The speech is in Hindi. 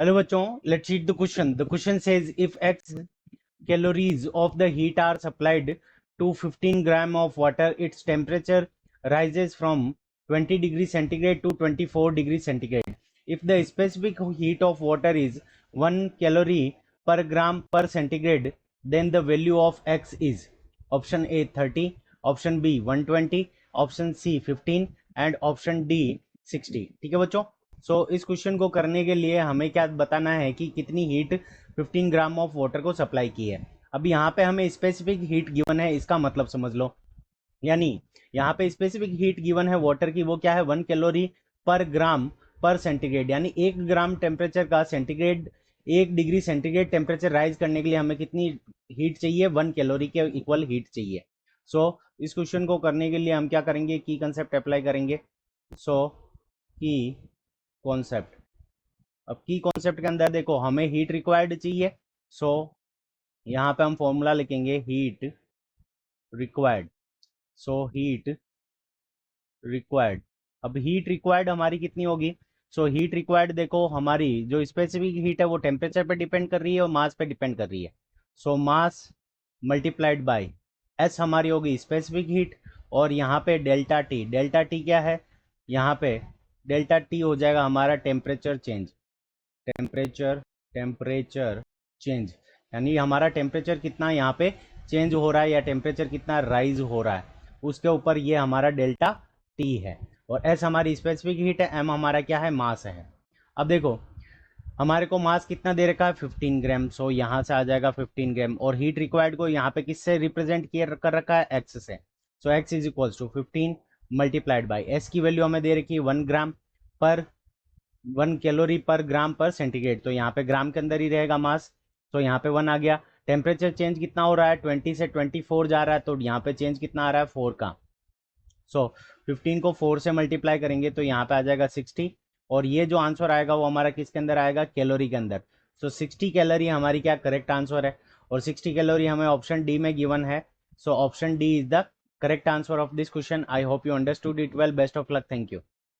हेलो बच्चों, let's read the question. The question says if x calories of the heat are supplied to 15 gram of water, its temperature rises from 20 degrees centigrade to 24 degrees centigrade. If the specific heat of water is 1 calorie per gram per centigrade, then the value of x is option A 30, option B 120, option C 15 and option D 60. ठीक है बच्चों. इस क्वेश्चन को करने के लिए हमें क्या बताना है कि कितनी हीट 15 ग्राम ऑफ वाटर को सप्लाई की है. अब यहाँ पे हमें स्पेसिफिक हीट गिवन है, इसका मतलब समझ लो. यानी यहाँ पे स्पेसिफिक हीट गिवन है वाटर की, वो क्या है 1 कैलोरी पर ग्राम पर सेंटीग्रेड. यानी 1 ग्राम टेम्परेचर का centigrade 1 degree centigrade temperature rise करने के लिए हमें कितनी हीट चाहिए, 1 कैलोरी के इक्वल हीट चाहिए. इस क्वेश्चन को करने के लिए हम क्या करेंगे, की कंसेप्ट अप्लाई करेंगे. की कॉन्सेप्ट. अब की कॉन्सेप्ट के अंदर देखो हमें हीट रिक्वायर्ड चाहिए. यहाँ पे हम फॉर्मूला लिखेंगे हीट रिक्वायर्ड. Heat required. अब हीट रिक्वायर्ड हमारी कितनी होगी. हीट रिक्वायर्ड देखो हमारी जो स्पेसिफिक हीट है वो टेम्परेचर पे डिपेंड कर रही है और मास पे डिपेंड कर रही है. मास मल्टीप्लाइड बाय एस हमारी होगी स्पेसिफिक हीट. और यहाँ पे डेल्टा टी. डेल्टा टी क्या है, यहाँ पे डेल्टा टी हो जाएगा हमारा टेम्परेचर चेंज. टेम्परेचर चेंज यानी हमारा टेम्परेचर कितना यहाँ पे चेंज हो रहा है या टेम्परेचर कितना राइज हो रहा है, उसके ऊपर ये हमारा डेल्टा टी है. और एस हमारी स्पेसिफिक हीट है, एम हमारा क्या है, मास है. अब देखो हमारे को मास कितना दे रखा है 15 ग्राम. यहाँ से आ जाएगा 15 ग्राम. और हीट रिक्वायर्ड को यहाँ पे किससे रिप्रेजेंट किया कर रखा है, एक्स से. X is equals to 15 multiplied by s की वैल्यू हमें दे रखी है 1 ग्राम पर 1 कैलोरी पर ग्राम पर सेंटीग्रेड. तो यहाँ पे ग्राम के अंदर ही रहेगा मास. यहाँ पे 1 आ गया. टेम्परेचर चेंज कितना हो रहा है, 20 से 24 जा रहा है, तो यहाँ पे चेंज कितना आ रहा है 4 का. 15 को 4 से मल्टीप्लाई करेंगे तो यहाँ पे आ जाएगा 60. और ये जो आंसर आएगा वो हमारा किसके अंदर आएगा, कैलोरी के अंदर. 60 कैलोरी हमारी क्या करेक्ट आंसर है. और 60 कैलोरी हमें ऑप्शन डी में गिवन है. Option D is the correct answer of this question. I hope you understood it well. Best of luck. Thank you.